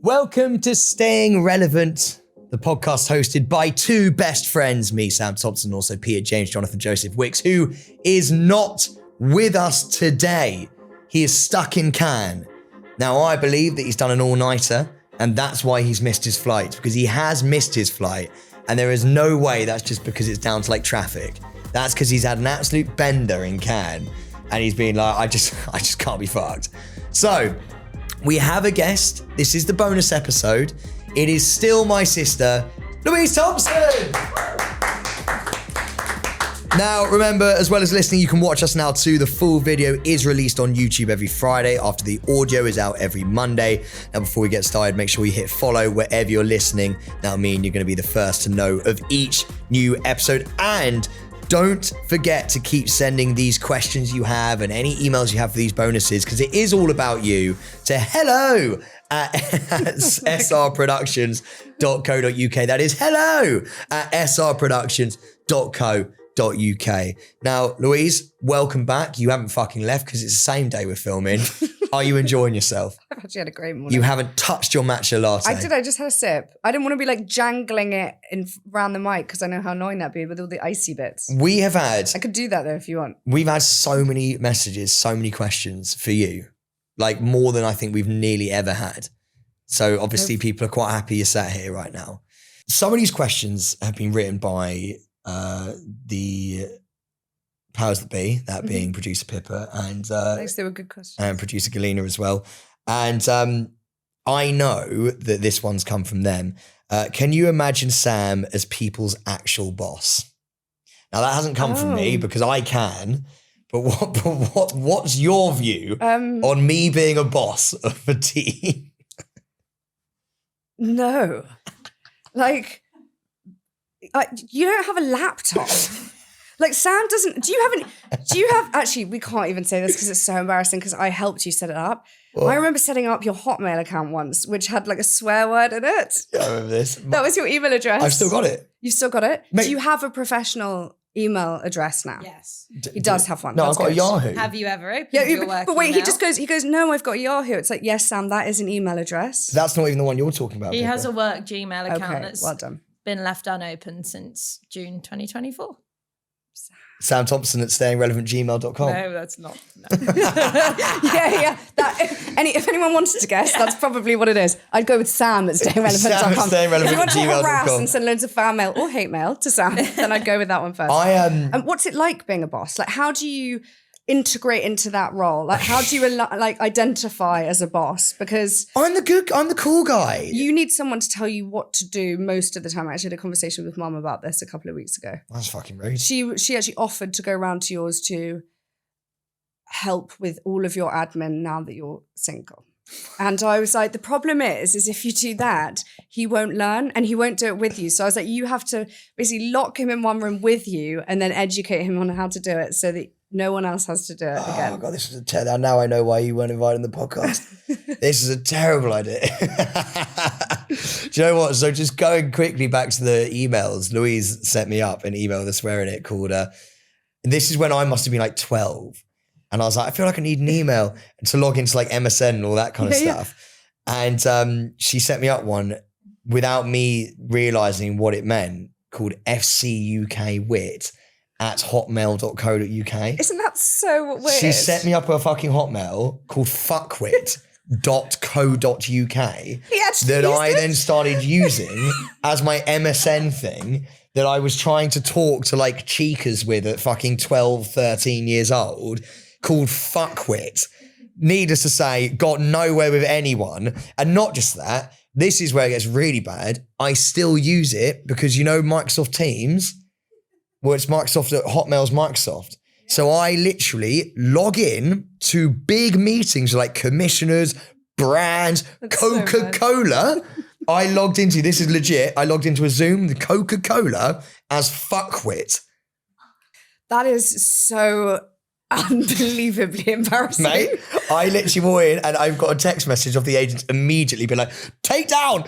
Welcome to Staying Relevant, the podcast hosted by two best friends, me, Sam Thompson, also Peter James, Jonathan Joseph Wicks, who is not with us today. He is stuck in Cannes. Now, I believe that he's done an all-nighter, and that's why he's missed his flight, because he has missed his flight, and there is no way that's just because it's down to like traffic. That's because he's had an absolute bender in Cannes, and he's been like, I just can't be fucked. So, we have a guest. This is the bonus episode. It is still my sister, Louise Thompson. Now, remember, as well as listening, you can watch us now too. The full video is released on YouTube every Friday after the audio is out every Monday. Now, before we get started, make sure you hit follow wherever you're listening. That'll mean you're going to be the first to know of each new episode. And don't forget to keep sending these questions you have and any emails you have for these bonuses, because it is all about you, to hello@srproductions.co.uk. That is hello@srproductions.co.uk. Now, Louise, welcome back. You haven't fucking left because it's the same day we're filming. Are you enjoying yourself? I've actually had a great morning. You haven't touched your matcha latte. I did. I just had a sip. I didn't want to be like jangling it around the mic because I know how annoying that'd be with all the icy bits. I could do that though if you want. We've had so many messages, so many questions for you. Like more than I think we've nearly ever had. So obviously people are quite happy you're sat here right now. Some of these questions have been written by the powers that be, that being producer Pippa and they were good questions. And producer Galena as well. And I know that this one's come from them. Can you imagine Sam as people's actual boss? Now that hasn't come from me because I can. But what's your view on me being a boss of a team? No, like you don't have a laptop. Like Sam doesn't. Do you have? Actually, we can't even say this because it's so embarrassing. Because I helped you set it up. Well, I remember setting up your Hotmail account once, which had like a swear word in it. Yeah, I remember this. That was your email address. I've still got it. You've still got it. Mate, do you have a professional email address now? Yes. He does have one. No, I've got a Yahoo. Have you ever opened your work but wait, email? he goes, no, I've got a Yahoo. It's like, yes, Sam, that is an email address. That's not even the one you're talking about. He Pippa. has a work Gmail account that's well done. Been left unopened since June 2024. SAMTHOMPSON@STAYINGRELEVANT@gmail.com. No, that's not. No. yeah. If anyone wanted to guess, that's probably what it is. I'd go with Sam@StayingRelevant.com. If you want to harass and send loads of fan mail or hate mail to Sam, then I'd go with that one first. And what's it like being a boss? Like, how do you integrate into that role? Like, how do you like identify as a boss? Because I'm the cool guy. You need someone to tell you what to do most of the time. I actually had a conversation with Mum about this a couple of weeks ago. That's fucking rude. She actually offered to go round to yours to help with all of your admin now that you're single. And I was like, the problem is if you do that, he won't learn and he won't do it with you. So I was like, you have to basically lock him in one room with you and then educate him on how to do it so that no one else has to do it again. Oh God, this is a terrible. Now I know why you weren't invited on the podcast. This is a terrible idea. Do you know what? So just going quickly back to the emails, Louise sent me up an email with a swear in it called, this is when I must have been like 12. And I was like, I feel like I need an email to log into like MSN and all that kind of stuff. And she sent me up one without me realizing what it meant, called FCUKWit@hotmail.co.uk. Isn't that so weird? She set me up a fucking Hotmail called fuckwit.co.uk that I then started using as my MSN thing that I was trying to talk to like cheekers with at fucking 12, 13 years old, called fuckwit. Needless to say, got nowhere with anyone. And not just that, this is where it gets really bad. I still use it because, you know, Microsoft Teams, well, it's Microsoft at Hotmail's Microsoft. So I literally log in to big meetings like commissioners, brands, Coca-Cola. I logged into, this is legit, I logged into a Zoom, the Coca-Cola as fuckwit. That is so unbelievably embarrassing. Mate, I literally walk in and I've got a text message of the agents immediately being like, take down.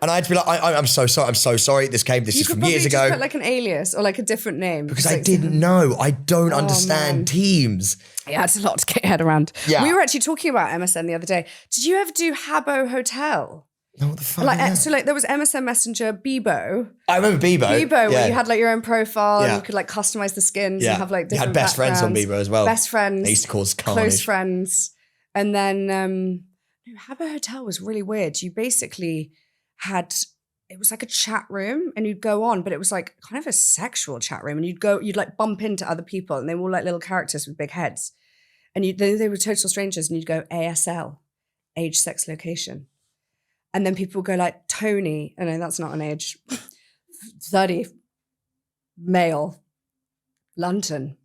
And I had to be like, I'm so sorry. This is from years ago. You could put like an alias or like a different name. Because I didn't know. I don't understand Teams. Yeah, it's a lot to get your head around. Yeah. We were actually talking about MSN the other day. Did you ever do Habbo Hotel? No, what the fuck? So there was MSN Messenger, Bebo. I remember Bebo. Where you had like your own profile and Yeah. you could like customize the skins Yeah. and have like You different had best friends on backgrounds. Bebo as well. Best friends. They used to cause carnage. Close friends. And then Habbo Hotel was really weird. You basically had, it was like a chat room and you'd go on, but it was like kind of a sexual chat room and you'd like bump into other people and they were all like little characters with big heads. And they were total strangers and you'd go ASL, age, sex, location. And then people would go like, Tony, oh no, that's not an age, 30, male, London.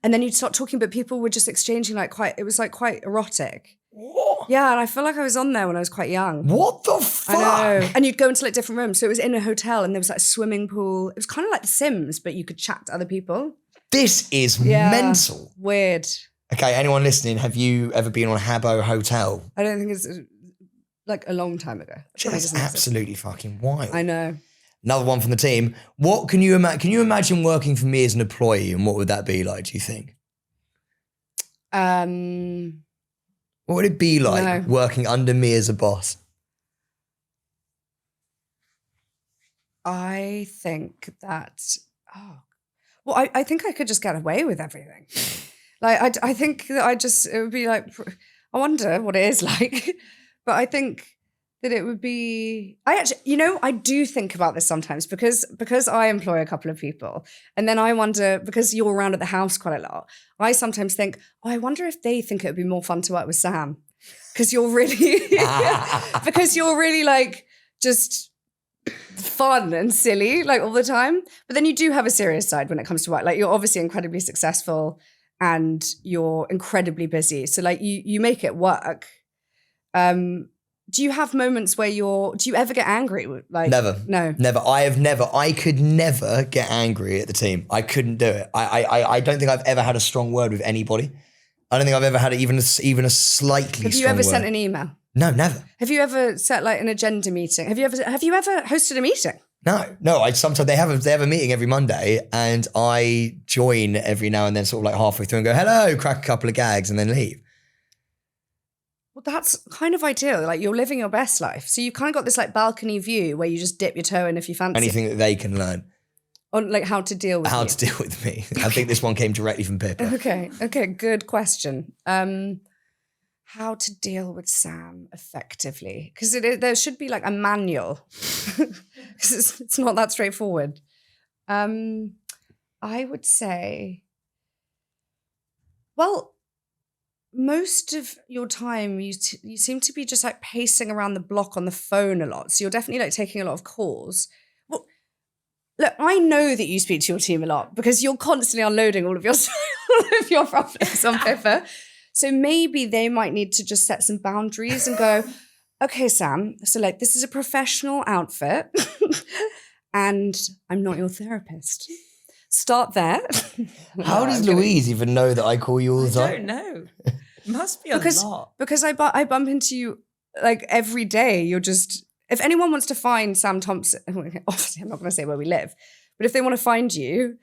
And then you'd start talking, but people were just exchanging it was like quite erotic. What? Yeah, and I feel like I was on there when I was quite young. What the fuck? I know. And you'd go into like different rooms. So it was in a hotel and there was like a swimming pool. It was kind of like The Sims, but you could chat to other people. This is Yeah. mental. Weird. Okay, anyone listening, have you ever been on Habbo Hotel? I don't think it's like a long time ago. That's absolutely fucking wild. I know. Another one from the team. What can you imagine? Can you imagine working for me as an employee, and what would that be like? Do you think? What would it be like working under me as a boss? I think that. I think I could just get away with everything. Like I think that it would be like. I wonder what it is like, but I think that it would be, I do think about this sometimes because I employ a couple of people and then I wonder, because you're around at the house quite a lot, I sometimes think, I wonder if they think it would be more fun to work with Sam because you're really, like just fun and silly like all the time. But then you do have a serious side when it comes to work. Like you're obviously incredibly successful and you're incredibly busy. So like you make it work. Do you have moments where do you ever get angry? Like Never. No. Never. I could never get angry at the team. I couldn't do it. I don't think I've ever had a strong word with anybody. I don't think I've ever had even a slightly strong word. Have you ever sent an email? No, never. Have you ever set like an agenda meeting? Have you ever hosted a meeting? No. Sometimes they have a meeting every Monday, and I join every now and then, sort of like halfway through, and go hello, crack a couple of gags, and then leave. Well, that's kind of ideal. Like you're living your best life. So you kind of got this like balcony view where you just dip your toe in if you fancy. Anything that they can learn. On like how to deal with to deal with me. I think this one came directly from Pippa. Okay, good question. How to deal with Sam effectively? Because there should be like a manual. Because it's not that straightforward. I would say, well, most of your time you seem to be just like pacing around the block on the phone a lot. So you're definitely like taking a lot of calls. Well, look, I know that you speak to your team a lot because you're constantly unloading all of your problems on Pippa. So maybe they might need to just set some boundaries and go, okay, Sam, so like this is a professional outfit and I'm not your therapist. Start there. How does Louise even know that I call you all the time? I don't know. Must be a lot. Because I bump into you like every day. You're just, if anyone wants to find Sam Thompson, obviously I'm not going to say where we live, but if they want to find you,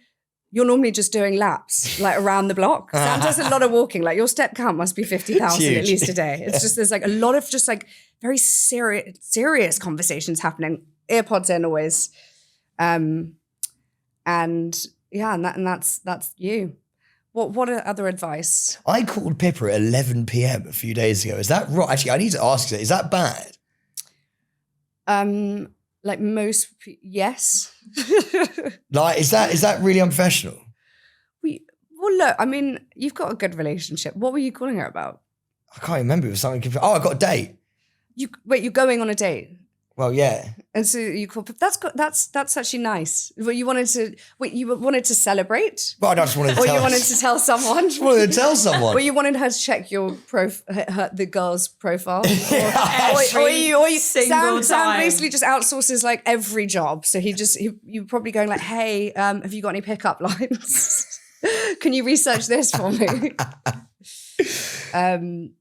you're normally just doing laps like around the block. Sam does a lot of walking. Like your step count must be 50,000 at least a day. It's just, there's like a lot of just like very serious conversations happening. Earpods in always. And that's you. What are other advice? I called Pippa at 11 p.m. a few days ago. Is that right? Actually, I need to ask you, is that bad? Like yes. Like, is that really unprofessional? Well, look, I mean, you've got a good relationship. What were you calling her about? I can't remember. It was something. Oh, I got a date. You're going on a date? Well, yeah. And so you called. That's actually nice. You wanted to celebrate? Well, I just wanted to or tell. you wanted to tell someone? Just wanted to tell someone. Or you wanted her to check your the girl's profile? Sam basically just outsources like every job. So you're probably going like, hey, have you got any pickup lines? Can you research this for me?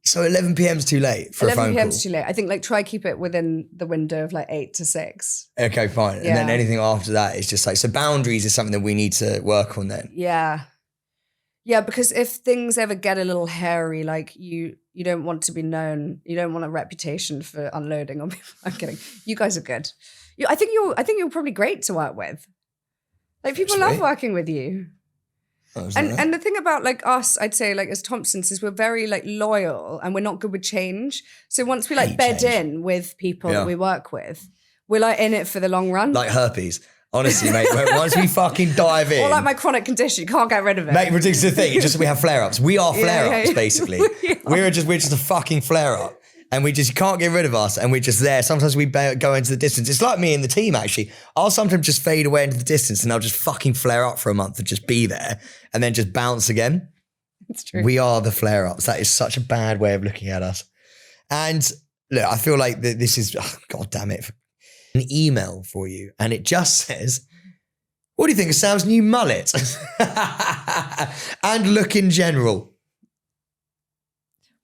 So 11 p.m. is too late for a phone call. 11 p.m. is too late. I think like try keep it within the window of like 8 to 6. Okay, fine. Yeah. And then anything after that is just like, so boundaries is something that we need to work on then. Yeah. Yeah, because if things ever get a little hairy, like you don't want to be known. You don't want a reputation for unloading on people. I'm kidding. You guys are good. I think you're probably great to work with. Like people love working with you. And the thing about like us, I'd say like as Thompsons is we're very like loyal and we're not good with change. So once we like bed in with people that we work with, we're like in it for the long run. Like herpes. Honestly, mate, once we fucking dive in. Or like my chronic condition, you can't get rid of it. Mate, it's the thing. It's just we have flare-ups. We are flare-ups, basically. We're just a fucking flare-up. And you can't get rid of us. And we're just there. Sometimes we go into the distance. It's like me and the team, actually. I'll sometimes just fade away into the distance and I'll just fucking flare up for a month and just be there and then just bounce again. It's true. We are the flare-ups. That is such a bad way of looking at us. And look, I feel like this is, God damn it, an email for you. And it just says, what do you think of Sam's new mullet? And look in general.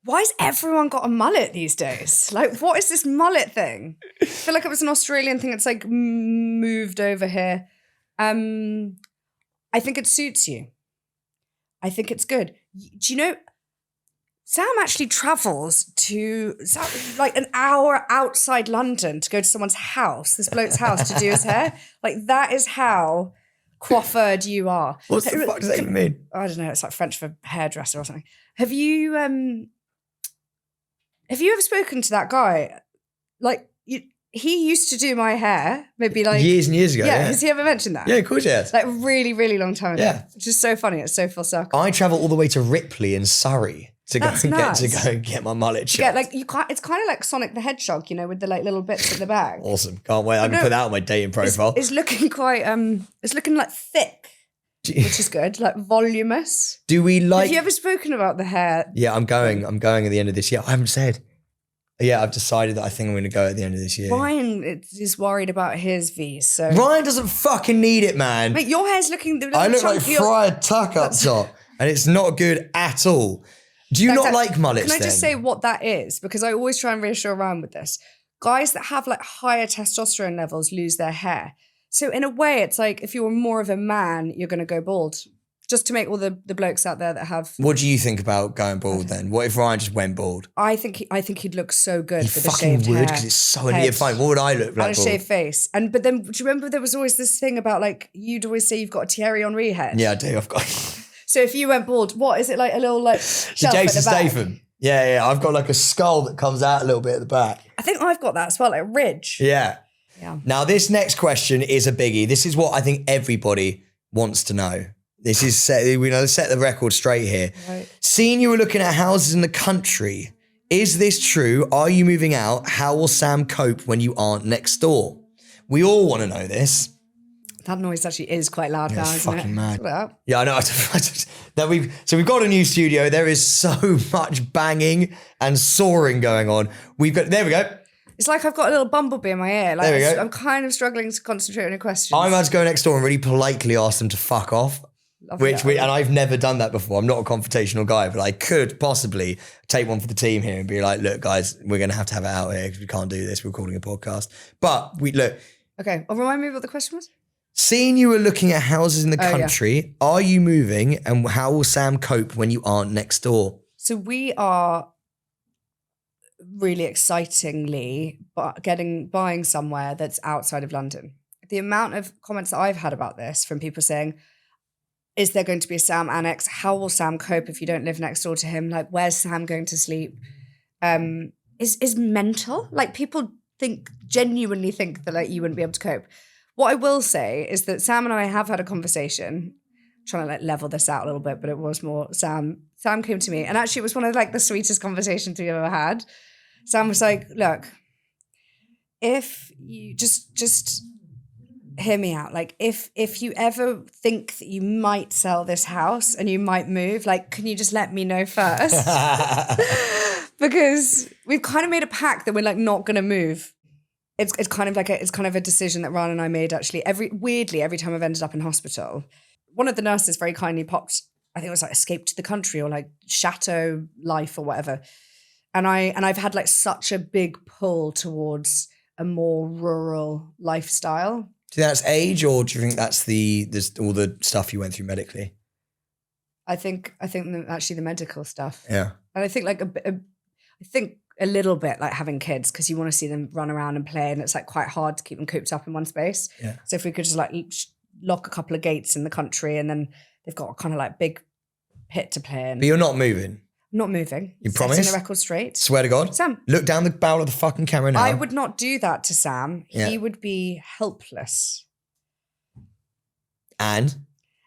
Why has everyone got a mullet these days? Like, what is this mullet thing? I feel like it was an Australian thing. It's like moved over here. I think it suits you. I think it's good. Do you know, Sam actually travels to like an hour outside London to go to someone's house, this bloke's house, to do his hair. Like, that is how coiffured you are. What the fuck does that even mean? I don't know. It's like French for hairdresser or something. Have you ever spoken to that guy? Like, he used to do my hair, maybe like years and years ago. Yeah. Has he ever mentioned that? Yeah, of course he has. Like really, really long time ago. Yeah. Which is so funny. It's so full circle. I travel all the way to Ripley in Surrey to go That's and get my mullet shot. Yeah, like you can't. It's kind of like Sonic the Hedgehog, you know, with the like little bits at the back. Awesome. Can't wait. I can put that on my dating profile. It's looking quite. It's looking like thick, which is good. Like voluminous. Do we like? Have you ever spoken about the hair? Yeah, I'm going at the end of this year. I haven't said. Yeah, I've decided that I think I'm going to go at the end of this year. Ryan is worried about his V's. So Ryan doesn't fucking need it, man. Mate, your hair's looking. I look like Friar Tuck up top, and it's not good at all. Do you not like mullets? Can I just say what that is? Because I always try and reassure Ryan with this. Guys that have like higher testosterone levels lose their hair. So in a way, it's like if you're more of a man, you're going to go bald. Just to make all the blokes out there that have. What do you think about going bald then? What if Ryan just went bald? I think he'd look so good with the shaved hair. He fucking would, because it's so neat. Fine. What would I look like? And a shaved face. But then, do you remember there was always this thing about like you'd always say you've got a Thierry Henry head? Yeah, I do. I've got. So if you went bald, what is it like? A little like shelf Jason at the back? Statham. Yeah. I've got like a skull that comes out a little bit at the back. I think I've got that as well, like a ridge. Yeah. Yeah. Now this next question is a biggie. This is what I think everybody wants to know. This is set the record straight here. Right. Seeing you were looking at houses in the country, is this true? Are you moving out? How will Sam cope when you aren't next door? We all want to know this. That noise actually is quite loud now, it's isn't fucking it? mad. Well. Yeah, I know. So we've got a new studio. There is so much banging and soaring going on. There we go. It's like I've got a little bumblebee in my ear. Like there we go. I'm kind of struggling to concentrate on your questions. I'm about to go next door and really politely ask them to fuck off. And I've never done that before. I'm not a confrontational guy, but I could possibly take one for the team here and be like, look, guys, we're going to have it out here because we can't do this. We're recording a podcast. But look. Okay. Remind me what the question was. Seeing you were looking at houses in the country, are you moving and how will Sam cope when you aren't next door? So we are really excitingly buying somewhere that's outside of London. The amount of comments that I've had about this from people saying, is there going to be a Sam annex? How will Sam cope if you don't live next door to him? Like, where's Sam going to sleep? Is mental. Like, people genuinely think that like you wouldn't be able to cope. What I will say is that Sam and I have had a conversation, trying to like level this out a little bit, but it was more Sam. Sam came to me, and actually it was one of like the sweetest conversations we've ever had. Sam was like, look, if you just hear me out. Like if you ever think that you might sell this house and you might move, like, can you just let me know first? Because we've kind of made a pact that we're like not going to move. It's kind of a decision that Ryan and I made actually. Every time I've ended up in hospital, one of the nurses very kindly popped, I think it was like escape to the country or like chateau life or whatever. And I've had like such a big pull towards a more rural lifestyle. Do you think that's age, or do you think that's all the stuff you went through medically? I think actually the medical stuff. Yeah. And I think like a little bit like having kids, because you want to see them run around and play, and it's like quite hard to keep them cooped up in one space. Yeah. So if we could just like lock a couple of gates in the country, and then they've got a kind of like big pit to play in. But you're not moving. Not moving. You Setting promise? the record straight. Swear to God. Sam. Look down the barrel of the fucking camera now. I would not do that to Sam. Yeah. He would be helpless. And?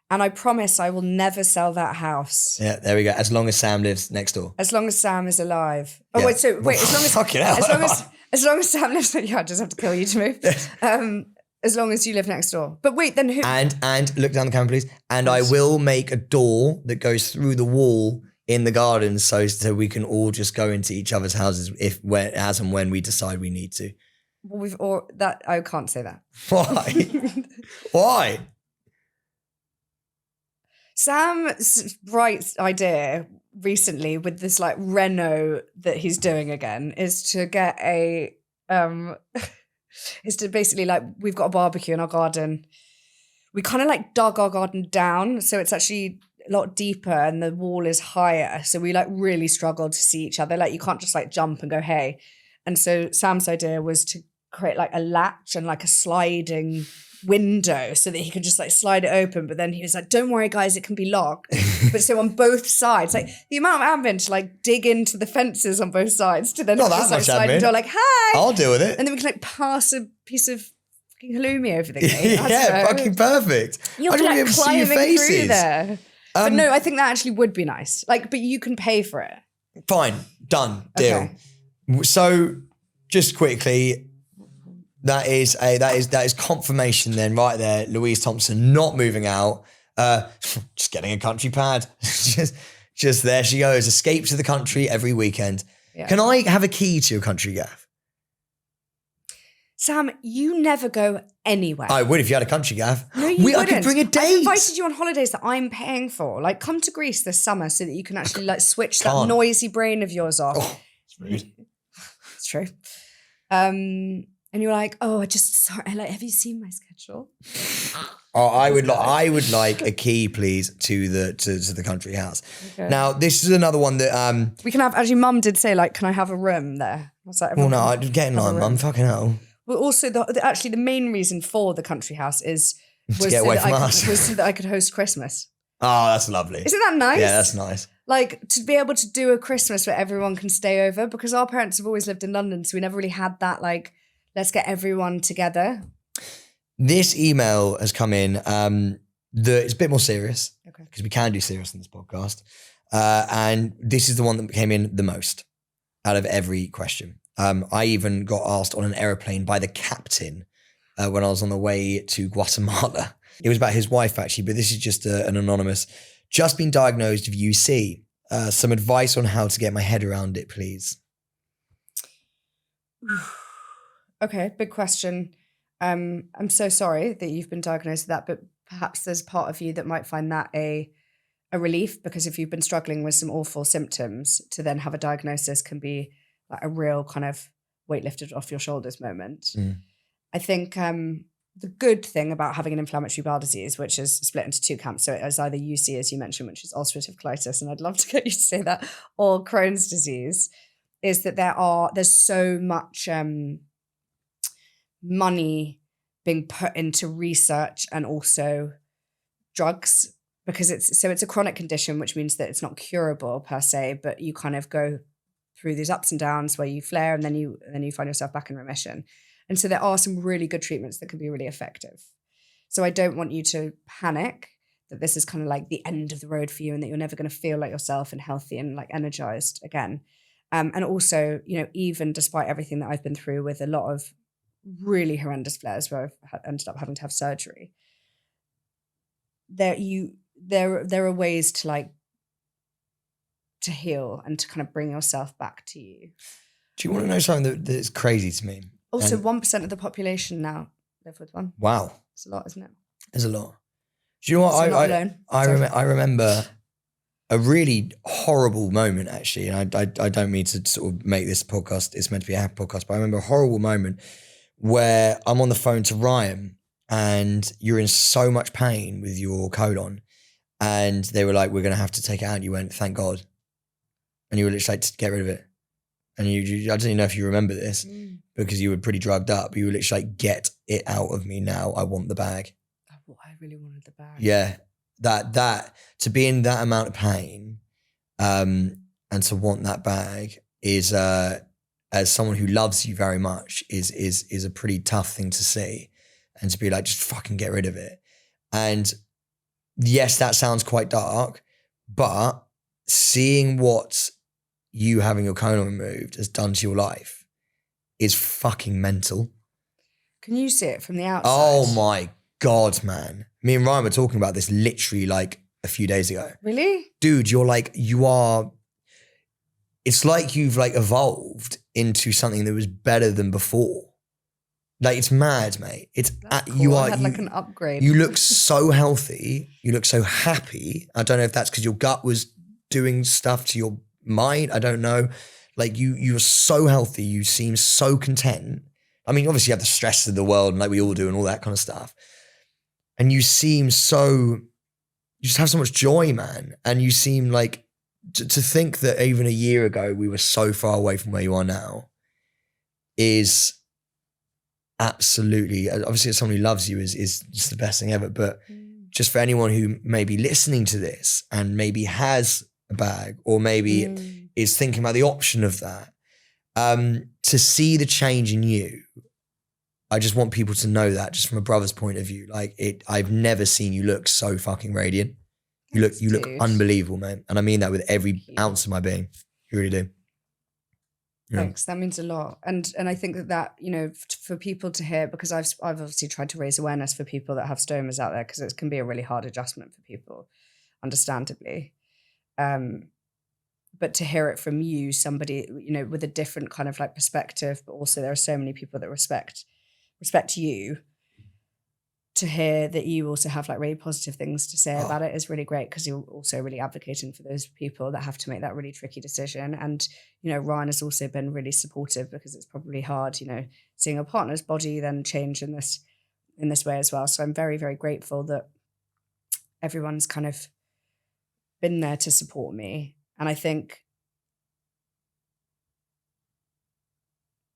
And I promise I will never sell that house. Yeah, there we go. As long as Sam lives next door. As long as Sam is alive. Oh, Yeah. wait, as long as... Fucking hell. As long as Sam lives... Yeah, I just have to kill you to move. As long as you live next door. But wait, then who... And look down the camera, please. And I will make a door that goes through the wall in the garden so we can all just go into each other's houses as and when we decide we need to. Well, I can't say that. Why? Why? Sam's bright idea recently with this like reno that he's doing again is to get is to basically like, we've got a barbecue in our garden. We kind of like dug our garden down, so it's actually a lot deeper and the wall is higher. So we like really struggle to see each other. Like you can't just like jump and go, hey. And so Sam's idea was to create like a latch and like a sliding window so that he could just like slide it open. But then he was like, don't worry guys, it can be locked. But so on both sides, like the amount of admin to like dig into the fences on both sides to then Not that just like much slide the admin. door like, hi. I'll deal with it. And then we can like pass a piece of fucking halloumi over the gate. I Yeah, don't know. fucking perfect. You're I don't like even see your climbing through faces. there. But no, I think that actually would be nice. Like, but you can pay for it. Fine, done, deal. Okay. So, just quickly, that is confirmation then, right there. Louise Thompson not moving out, just getting a country pad, just there she goes. Escape to the country every weekend. Yeah. Can I have a key to your country gaff? Sam, you never go anywhere. I would if you had a country gaff. No, you wouldn't. I could bring a I've date. invited you on holidays that I'm paying for. Like, come to Greece this summer so that you can actually like switch that Can't. noisy brain of yours off. Oh, it's rude. It's true. And you're like, oh, sorry. Like, have you seen my schedule? Oh, I would like a key, please, to the country house. Okay. Now, this is another one that We can have. Actually, Mum did say, like, can I have a room there? I was like, well, no, everyone I'd get in have a line, room. mum. Fucking hell. Well, also, actually, the main reason for the country house was get away from us. was so that I could host Christmas. Oh, that's lovely. Isn't that nice? Yeah, that's nice. Like, to be able to do a Christmas where everyone can stay over, because our parents have always lived in London, so we never really had that, like, let's get everyone together. This email has come in. It's a bit more serious, Okay. because we can do serious on this podcast. And this is the one that came in the most out of every question. I even got asked on an aeroplane by the captain when I was on the way to Guatemala. It was about his wife, actually, but this is just an anonymous. Just been diagnosed with UC. Some advice on how to get my head around it, please. Okay, big question. I'm so sorry that you've been diagnosed with that, but perhaps there's part of you that might find that a relief, because if you've been struggling with some awful symptoms, to then have a diagnosis can be like a real kind of weight lifted off your shoulders moment. Mm. I think the good thing about having an inflammatory bowel disease, which is split into two camps, so it is either UC, as you mentioned, which is ulcerative colitis, and I'd love to get you to say that, or Crohn's disease, is that there's so much money being put into research and also drugs, because it's a chronic condition, which means that it's not curable per se, but you kind of go through these ups and downs where you flare and then you find yourself back in remission. And so there are some really good treatments that can be really effective. So I don't want you to panic that this is kind of like the end of the road for you and that you're never going to feel like yourself and healthy and like energized again. And also, you know, even despite everything that I've been through with a lot of really horrendous flares where I've ended up having to have surgery, there are ways to like to heal and to kind of bring yourself back to you. Do you want to know something that's crazy to me? Also, 1% of the population now live with one. Wow. It's a lot, isn't it? There's a lot. Do you know what? So not alone. I remember a really horrible moment, actually, and I don't mean to sort of make this podcast, it's meant to be a happy podcast, but I remember a horrible moment where I'm on the phone to Ryan and you're in so much pain with your colon And they were like, we're going to have to take it out. And you went, thank God. And you were literally like, to get rid of it. And I don't even know if you remember this because you were pretty drugged up. You were literally like, get it out of me now. I want the bag. I really wanted the bag. Yeah. That to be in that amount of pain and to want that bag is, as someone who loves you very much, is a pretty tough thing to see. And to be like, just fucking get rid of it. And yes, that sounds quite dark, but seeing what you having your colon removed has done to your life is fucking mental. Can you see it from the outside? Oh my God, man. Me and Ryan were talking about this literally like a few days ago. Really? Dude, it's like you've like evolved into something that was better than before. Like, it's mad, mate. It's cool. I had like an upgrade. You look so healthy. You look so happy. I don't know if that's because your gut was doing stuff to your mind. I don't know. Like, you're so healthy. You seem so content. I mean, obviously you have the stress of the world and like we all do and all that kind of stuff. And you seem you just have so much joy, man. And you seem like, to think that even a year ago we were so far away from where you are now is absolutely, obviously as someone who loves you is just the best thing ever. But just for anyone who may be listening to this and maybe has a bag or maybe is thinking about the option of that, to see the change in you, I just want people to know that just from a brother's point of view. Like, I've never seen you look so fucking radiant. You look unbelievable, man. And I mean that with every ounce of my being. You really do. Yeah. Thanks. That means a lot. And I think that, you know, for people to hear, because I've obviously tried to raise awareness for people that have stomas out there, because it can be a really hard adjustment for people, understandably. But to hear it from you, somebody, you know, with a different kind of like perspective, but also there are so many people that respect you, to hear that you also have like really positive things to say about it is really great, because you're also really advocating for those people that have to make that really tricky decision. And, you know, Ryan has also been really supportive, because it's probably hard, you know, seeing a partner's body then change in this way as well. So I'm very, very grateful that everyone's kind of been there to support me. And I think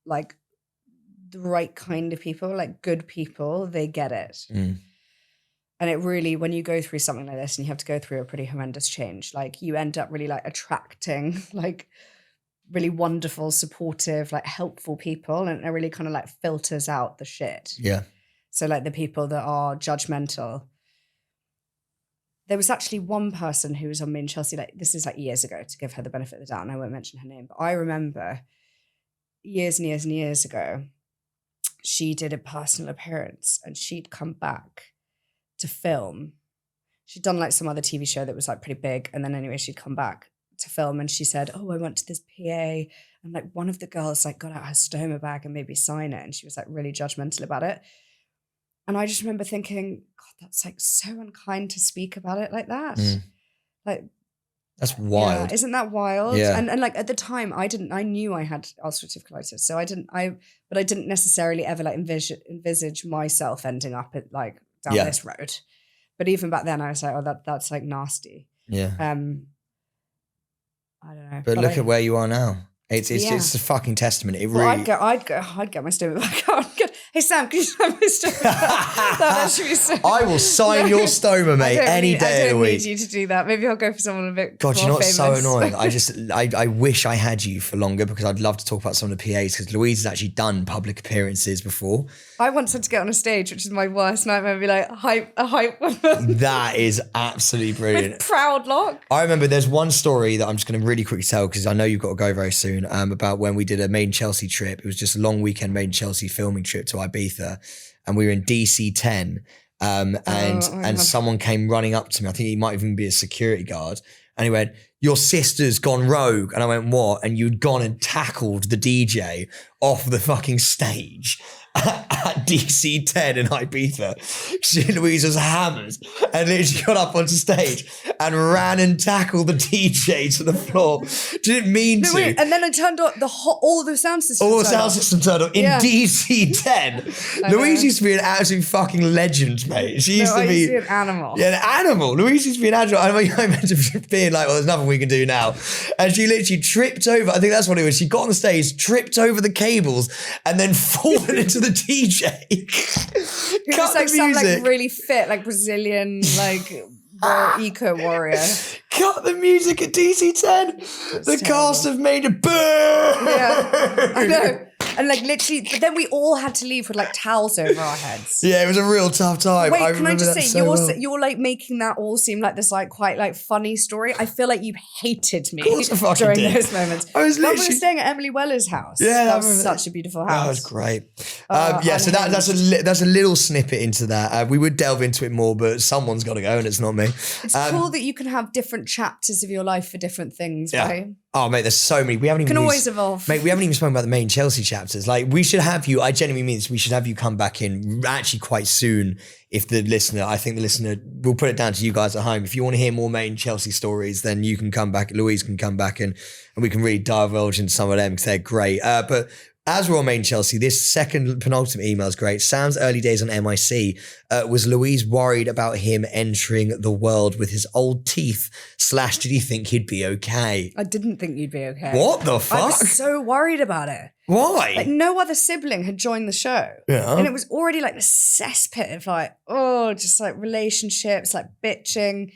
like the right kind of people, like good people, they get it. And it really, when you go through something like this and you have to go through a pretty horrendous change, like you end up really like attracting like really wonderful, supportive, like helpful people, and it really kind of like filters out the shit. Yeah. So like the people that are judgmental. There was actually one person who was on me in Chelsea, like this is like years ago, to give her the benefit of the doubt, and I won't mention her name, but I remember years and years and years ago, she did a personal appearance and she'd come back to film. She'd done like some other TV show that was like pretty big. And then anyway, she'd come back to film and she said, oh, I went to this PA and like one of the girls like got out her stoma bag and made me sign it. And she was like really judgmental about it. And I just remember thinking, God, that's like so unkind to speak about it like that. Like, that's wild. Yeah, isn't that wild? Yeah. And like at the time I knew I had ulcerative colitis. So I didn't necessarily ever like envisage myself ending up at like down this road. But even back then I was like, oh, that's like nasty. Yeah. I don't know. But look at where you are now. It's a fucking testament. It well, really. I'd get my stoma back out. Hey Sam, can you sign my stoma back? That should be so. I will sign your stoma, mate, any day of the week. I don't need you to do that. Maybe I'll go for someone a bit God, more you know what's famous. so annoying? I wish I had you for longer, because I'd love to talk about some of the PAs, because Louise has actually done public appearances before. I once had to get on a stage, which is my worst nightmare, and be like, a hype woman. That is absolutely brilliant. With proud lock. I remember there's one story that I'm just going to really quickly tell, because I know you've got to go very soon, about when we did a Made in Chelsea trip. It was just a long weekend Made in Chelsea filming trip to Ibiza, and we were in DC10, and someone came running up to me. I think he might even be a security guard, and he went, your sister's gone rogue. And I went, what? And you'd gone and tackled the DJ off the fucking stage at DC-10 in Ibiza. Louise was hammered and literally got up onto stage and ran and tackled the DJ to the floor. Didn't mean to. Wait, and then I turned on all the sound systems. All the sound system turned on in DC-10. Louise used to be an absolute fucking legend, mate. She used to be an animal. Yeah, an animal. Louise used to be an animal. I remember being like, well, there's nothing we can do now. And she literally tripped over, I think that's what it was. She got on the stage, tripped over the cables, and then fallen into the DJ. It was like some like really fit, like Brazilian, like eco warrior. Cut the music at DC-10. The cast have made a burn. Yeah, I know. And like literally, but then we all had to leave with like towels over our heads. Yeah, it was a real tough time. Wait, can I just say, you're like making that all seem like this like quite like funny story. I feel like you hated me during those moments. I was literally... we were staying at Emily Weller's house. Yeah, that was such a beautiful house. That was great. Yeah, so that's a little snippet into that. We would delve into it more, but someone's got to go, and it's not me. It's cool that you can have different chapters of your life for different things, right? Oh, mate, there's so many. We haven't even always evolve. Mate, we haven't even spoken about the main Chelsea chapters. Like, we should have you, I genuinely mean this, we should have you come back in actually quite soon if the listener, I think the listener, we'll put it down to you guys at home. If you want to hear more main Chelsea stories, then you can come back, Louise can come back and we can really divulge into some of them because they're great. But as we're on main Chelsea, this second penultimate email is great. Sam's early days on MIC, was Louise worried about him entering the world with his old teeth / did he think he'd be okay? I didn't think you'd be okay. What the fuck? I was so worried about it. Why? Like no other sibling had joined the show. Yeah. And it was already like the cesspit of like, just like relationships, like bitching.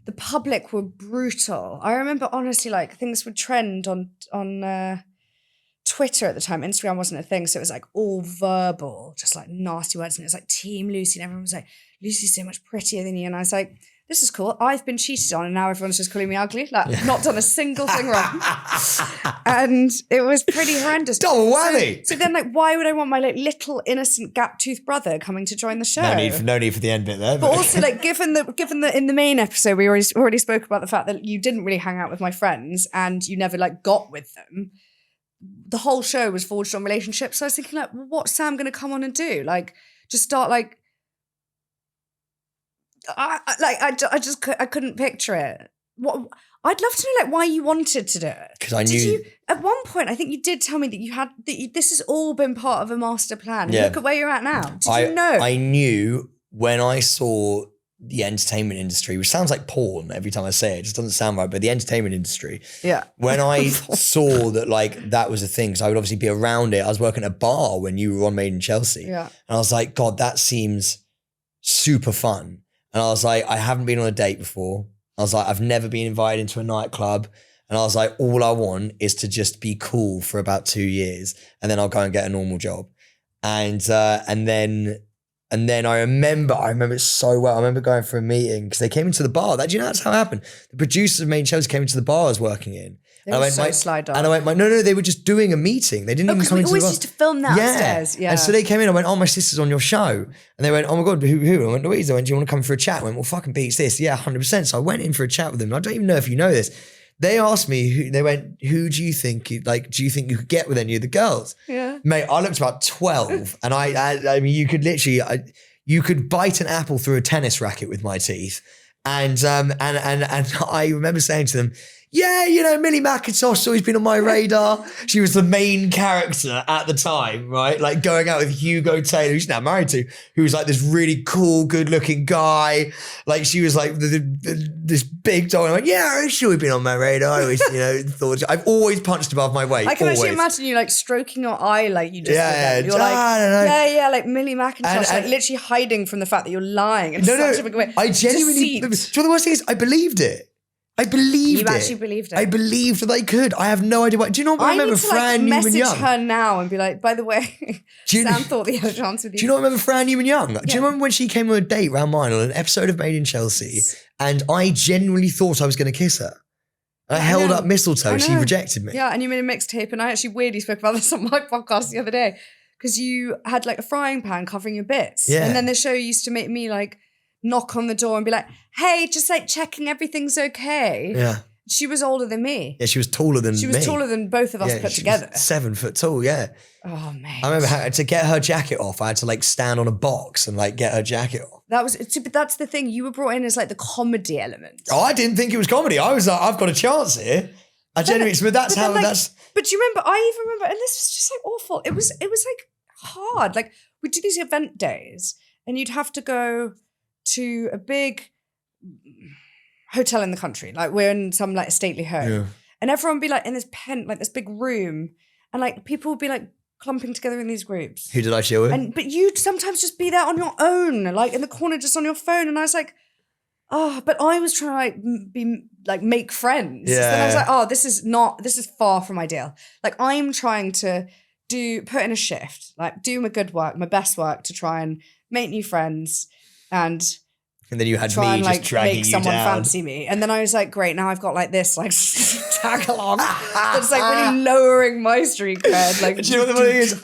The public were brutal. I remember honestly like things would trend on Twitter at the time. Instagram wasn't a thing, so it was like all verbal, just like nasty words. And it was like Team Lucy, and everyone was like, Lucy's so much prettier than you. And I was like, this is cool. I've been cheated on, and now everyone's just calling me ugly. Like, not done a single thing wrong. And it was pretty horrendous. Double whammy. So then, like, why would I want my like little innocent gap-toothed brother coming to join the show? No need for the end bit there. But also, like, given the in the main episode, we already spoke about the fact that you didn't really hang out with my friends, and you never like got with them. The whole show was forged on relationships. So I was thinking, like, well, what's Sam going to come on and do? Like, just start like. I couldn't picture it. What I'd love to know, like, why you wanted to do it. Because I knew. At one point, I think you did tell me that this has all been part of a master plan. Yeah. Look at where you're at now. Did you know? I knew when I saw the entertainment industry, which sounds like porn every time I say it. It just doesn't sound right, but the entertainment industry. Yeah. When I saw that, like, that was a thing, because I would obviously be around it. I was working at a bar when you were on Made in Chelsea. Yeah. And I was like, God, that seems super fun. And I was like, I haven't been on a date before. I was like, I've never been invited into a nightclub. And I was like, all I want is to just be cool for about 2 years. And then I'll go and get a normal job. And then I remember it so well. I remember going for a meeting because they came into the bar. Do you know that's how it happened? The producers of Main Shows came into the bar I was working in. They were so slide dog. And I went, no, they were just doing a meeting. They didn't even come into the bar. We always used to film that upstairs. Yeah. And so they came in. I went, my sister's on your show. And they went, oh my God, who? I went, Louise. I went, do you want to come for a chat? I went, well, fucking beats this. Yeah, 100%. So I went in for a chat with them. I don't even know if you know this. They asked me, they went, who do you think, do you think you could get with any of the girls? Yeah. Mate, I looked about 12 and I mean, you could literally, you could bite an apple through a tennis racket with my teeth. And I remember saying to them, yeah, you know, Millie McIntosh's always been on my radar. She was the main character at the time, right? Like going out with Hugo Taylor, who she's now married to, who was like this really cool, good-looking guy. Like she was like this big doll. And I went, yeah, she's always been on my radar. I always, thought I've always punched above my weight. I can always. actually imagine you like stroking your eye like you just did. You're like, I don't know. Yeah, like Millie McIntosh, like literally hiding from the fact that you're lying in such a big way. I genuinely, do you know the worst thing is? I believed it. You actually believed it. I believed that I could. I have no idea why. Do you know what I remember? Fran Newman Young. Message her now and be like, by the way, Sam thought he had a chance with you. Do you know what I remember? Fran Newman Young. Do you remember when she came on a date round mine on an episode of Made in Chelsea, and I genuinely thought I was going to kiss her. I held up mistletoe. She rejected me. Yeah, and you made a mixtape, and I actually weirdly spoke about this on my podcast the other day because you had like a frying pan covering your bits, and then the show used to make me like knock on the door and be like, hey, just like checking everything okay. Yeah. She was older than me. Yeah, she was taller than me. She was taller than both of us put together. 7 foot tall, yeah. Oh, man. I remember to get her jacket off, I had to like stand on a box and like get her jacket off. But that's the thing. You were brought in as like the comedy element. Oh, I didn't think it was comedy. I was like, I've got a chance here. I genuinely, but that's how, that's. But you remember, I even remember, and this was just like awful. It was like hard. Like we'd do these event days and you'd have to go to a big hotel in the country. Like we're in some like stately home. Yeah. And everyone would be like in this like this big room. And like people would be like clumping together in these groups. Who did I chill with? But you'd sometimes just be there on your own, like in the corner, just on your phone. And I was like, oh, but I was trying to make friends. Yeah. And I was like, oh, this is far from ideal. Like I'm trying to put in a shift, like do my good work, my best work to try and make new friends and then you had try me and just like dragging make you someone down. fancy me. And then I was like, great, now I've got like this like tag along that's like really lowering my street cred. Like, do you know what the thing is?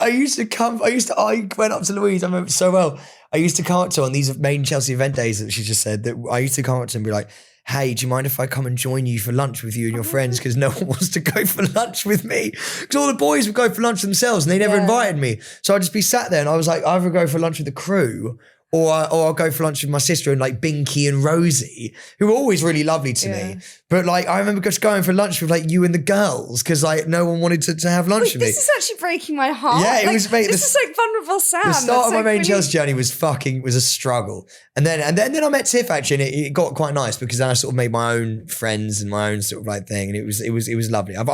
I went up to Louise, I remember so well. I used to come up to her on these main Chelsea event days that she just said, that I used to come up to her and be like, hey, do you mind if I come and join you for lunch with you and your friends? Because no one wants to go for lunch with me. Because all the boys would go for lunch themselves and they never invited me. So I'd just be sat there and I was like, I either go for lunch with the crew or I'll go for lunch with my sister and like Binky and Rosie, who were always really lovely to me. But like, I remember just going for lunch with like you and the girls because like no one wanted to have lunch with me. This is actually breaking my heart. Yeah, it was. Mate, this is like vulnerable Sam. The start of my main really... Chelsea journey was a struggle, and then I met Tiff actually, and it got quite nice because then I sort of made my own friends and my own sort of like thing, and it was lovely. I've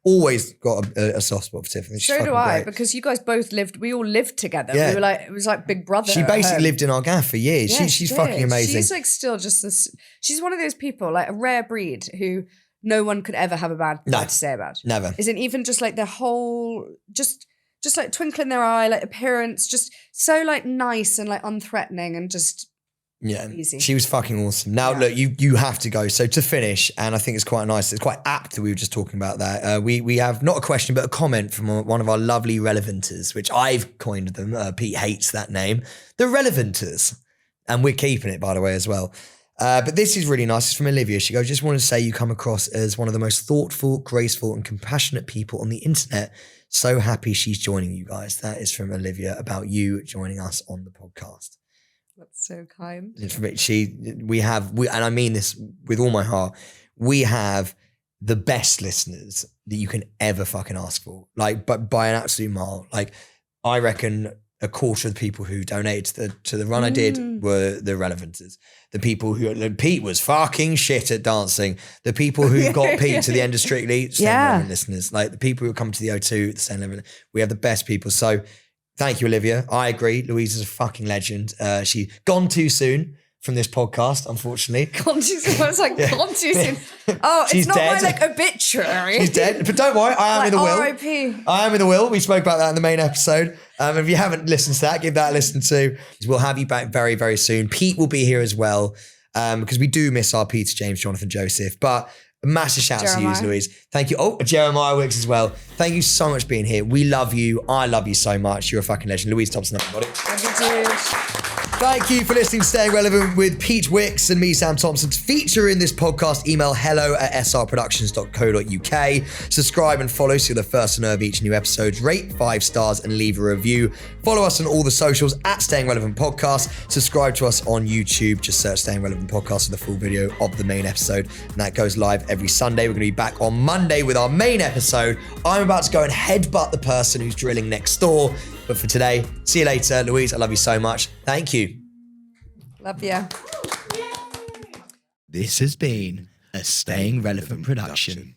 always got a soft spot for Tiff. So do I, because you guys both we all lived together. Yeah. We were like, it was like Big Brother. She basically lived in our gaff for years. Yeah, she's fucking amazing. She's like still just this. She's one of those people, like a rare breed, who no one could ever have a bad thing to say about. Never. Isn't even just like their whole just like twinkle in their eye, like appearance, just so like nice and like unthreatening and just easy. She was fucking awesome. Now look, you have to go. So to finish, and I think it's quite nice, it's quite apt that we were just talking about that. We have not a question but a comment from one of our lovely relevanters, which I've coined them. Pete hates that name. The relevanters. And we're keeping it, by the way, as well. But this is really nice. It's from Olivia. She goes, just wanted to say you come across as one of the most thoughtful, graceful and compassionate people on the internet. So happy she's joining you guys. That is from Olivia about you joining us on the podcast. That's so kind. And I mean this with all my heart, we have the best listeners that you can ever fucking ask for. Like, but by an absolute mile. Like, I reckon a quarter of the people who donated to the run I did were the relevanters. The people who, Pete was fucking shit at dancing. The people who got Pete to the end of Strictly, Staying Relevant listeners. Like the people who come to the O2, the Staying Relevant, we have the best people. So thank you, Olivia. I agree. Louise is a fucking legend. She gone too soon from this podcast, unfortunately. Gone too soon. I was like, gone too soon. Oh, She's it's not dead. my like obituary. She's dead. But don't worry, I am in the will. R.I.P. I am in the will. We spoke about that in the main episode. If you haven't listened to that, give that a listen too. We'll have you back very, very soon. Pete will be here as well because we do miss our Peter, James, Jonathan, Joseph. But a massive shout out to you, Louise. Thank you. Oh, Jeremiah Wicks as well. Thank you so much for being here. We love you. I love you so much. You're a fucking legend. Louise Thompson, everybody. Love you, dude. Thank you for listening to Staying Relevant with Pete Wicks and me, Sam Thompson. To feature in this podcast, email hello@srproductions.co.uk. Subscribe and follow so you're the first to know of each new episode. Rate 5 stars and leave a review. Follow us on all the socials at Staying Relevant Podcast. Subscribe to us on YouTube. Just search Staying Relevant Podcast for the full video of the main episode. And that goes live every Sunday. We're going to be back on Monday with our main episode. I'm about to go and headbutt the person who's drilling next door. But for today, see you later. Louise, I love you so much. Thank you. Love you. This has been a Staying Relevant production.